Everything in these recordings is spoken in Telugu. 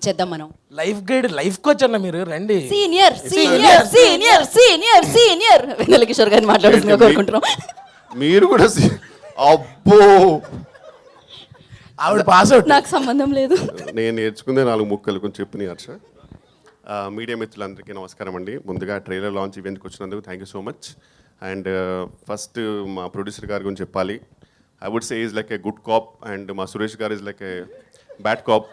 ఇచ్చేద్దాం మనం. లైఫ్ గైడ్, లైఫ్ కోచ్ అన్న మీరు, రండి. Senior senior senior senior senior Vennela Kishore గారిని మాట్లాడుతుందిగా కోరుకుంటున్నాం. మీరు కూడా అబ్బో, ఆవిడ పాస్ అవుట్. నాకు సంబంధం లేదు. నేను నేర్చుకుందే 4 ముక్కలు, కొంచెం చెప్పినాయి హర్ష. మీడియా మిత్రులందరికీ నమస్కారం అండి. ముందుగా ట్రైలర్ లాంచ్ ఈవెంట్కి వచ్చినందుకు thank you so much. And first మా ప్రొడ్యూసర్ గారి గురించి చెప్పాలి. I would say is like a good cop and మా Suresh garu is like a bad cop.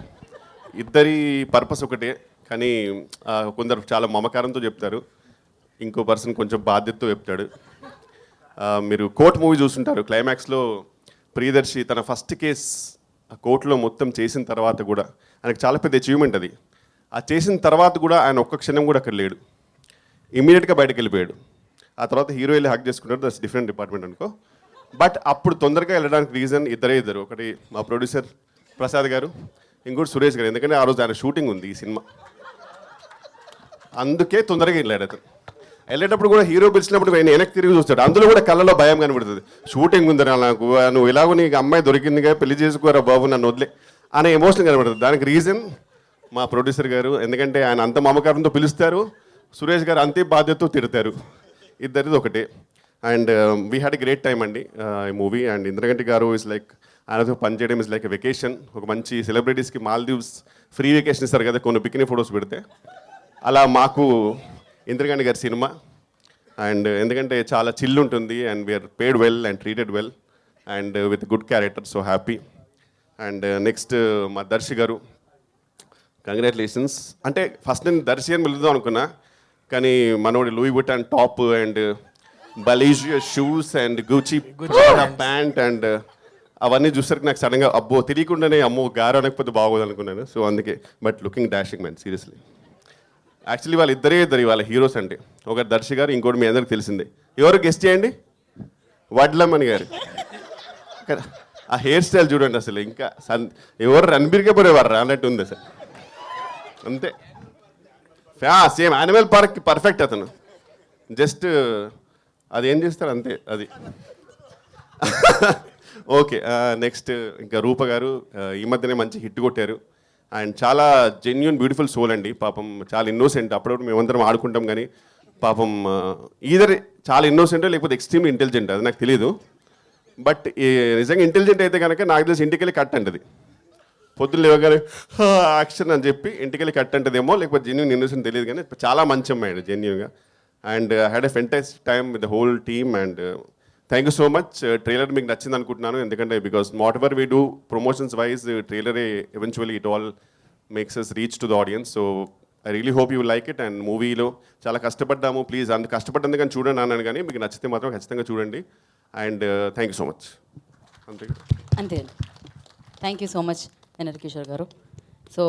ఇద్దరి పర్పస్ ఒకటే, కానీ కొందరు చాలా మమకారంతో చెప్తారు, ఇంకో పర్సన్ కొంచెం బాధ్యతతో చెప్తాడు. మీరు కోర్ట్ మూవీ చూస్తుంటారు, క్లైమాక్స్లో ప్రియదర్శి తన ఫస్ట్ కేస్ కోర్టులో మొత్తం చేసిన తర్వాత కూడా ఆయనకు చాలా పెద్ద అచీవ్మెంట్ అది. ఆ చేసిన తర్వాత కూడా ఆయన ఒక్క క్షణం కూడా అక్కడ లేడు, ఇమీడియట్గా బయటకు వెళ్ళిపోయాడు. ఆ తర్వాత హీరో వెళ్ళి హక్ చేసుకుంటారు, దట్స్ డిఫరెంట్ డిపార్ట్మెంట్ అనుకో. బట్ అప్పుడు తొందరగా వెళ్ళడానికి రీజన్ ఇద్దరు, ఒకటి మా ప్రొడ్యూసర్ ప్రసాద్ గారు, ఇంకోటి సురేష్ గారు. ఎందుకంటే ఆ రోజు ఆయన షూటింగ్ ఉంది ఈ సినిమా, అందుకే తొందరగా వెళ్ళాడు అతను. వెళ్ళేటప్పుడు కూడా హీరో పిలిచినప్పుడు ఆయన వెనక్కి తిరిగి చూస్తాడు, అందులో కూడా కళ్ళలో భయం కనబడుతుంది. షూటింగ్ ఉందని నాకు, నువ్వు ఎలాగో నీకు అమ్మాయి దొరికిందిగా, పెళ్లి చేసుకోరా బాబు నన్ను వదిలే అనే ఎమోషన్ కనబడుతుంది. దానికి రీజన్ మా ప్రొడ్యూసర్ గారు, ఎందుకంటే ఆయన అంత మమకారంతో పిలుస్తారు, సురేష్ గారు అంతే బాధ్యతతో తిడతారు. ఇద్దరిది ఒకటే. And we had a great time అండి ఈ మూవీ. అండ్ ఇంద్రగంటి గారు ఇస్ లైక్, ఆయనతో పనిచేయడం ఇస్ లైక్ ఎ వెకేషన్. ఒక మంచి సెలబ్రిటీస్కి మాల్దీవ్స్ ఫ్రీ వెకేషన్ ఇస్తారు కదా కొన్ని బికినీ ఫొటోస్ పెడితే, అలా మాకు ఇంద్రగంటి గారి సినిమా. అండ్ ఎందుకంటే చాలా చిల్ ఉంటుంది, and we're paid well and treated well and with good character, so happy. And next మా దర్శి గారు, కంగ్రాచులేషన్స్. అంటే ఫస్ట్ నేను దర్శి అని పిలుద్దాం అనుకున్నా, కానీ మనోడి Louis Vuitton top and Balenciaga shoes and Gucci pant and అవన్నీ చూసరికి నాకు సడన్గా అబ్బో తెలియకుండానే అమ్మో గారు అనకపోతే బాగోదు అనుకున్నాను. సో అందుకే, but looking dashing man seriously. Actually వాళ్ళ ఇద్దరు వాళ్ళ హీరోస్ అంటే, ఒకటి దర్శి గారు, ఇంకోటి మీ అందరికి తెలిసిందే. ఎవరు గెస్ట్ చేయండి? వడ్లమ్మని గారు. ఆ హెయిర్ స్టైల్ చూడండి అసలు, ఇంకా ఎవరు రణబీర్కే పోయేవారు అన్నట్టు ఉంది అసలు, అంతే. సేమ్ యానిమల్ పార్క్ పర్ఫెక్ట్ అతను, జస్ట్ అది ఏం చేస్తారు అంతే అది. ఓకే, నెక్స్ట్ ఇంకా రూప గారు ఈ మధ్యనే మంచి హిట్ కొట్టారు. అండ్ చాలా జెన్యున్ బ్యూటిఫుల్ సోల్ అండి, పాపం చాలా ఇన్నోసెంట్. అప్పుడప్పుడు మేమందరం ఆడుకుంటాం, కానీ పాపం ఈధర్ చాలా ఇన్నోసెంట్ లేకపోతే ఎక్స్ట్రీమ్లీ ఇంటెలిజెంట్, అది నాకు తెలియదు. బట్ నిజంగా ఇంటెలిజెంట్ అయితే కనుక నాకు తెలిసి ఇంటికి వెళ్ళి కట్ అంటది, పొద్దున్న లేవగానే యాక్షన్ అని చెప్పి ఇంటికి వెళ్ళి కట్ అంటదేమో, లేకపోతే జెన్యున్ ఇన్నోసెంట్ తెలియదు, కానీ చాలా మంచి అమ్మాయి జెన్యున్గా. And had a fantastic time with the whole team. And thank you so much. Trailer మీకు నచ్చింది అనుకుంటున్నాను, ఎందుకంటే because whatever we do promotions wise, ట్రైలరే eventually it all makes us reach to the audience. So I really hope you like it. And మూవీలో చాలా కష్టపడ్డాము, ప్లీజ్ అంత కష్టపడ్డందుకు కానీ చూడండి అన్నాను, కానీ మీకు నచ్చితే మాత్రం ఖచ్చితంగా చూడండి. And thank you so much. అంతే, థ్యాంక్ యూ సో మచ్ వెన్నెల కిషోర్ గారు. సో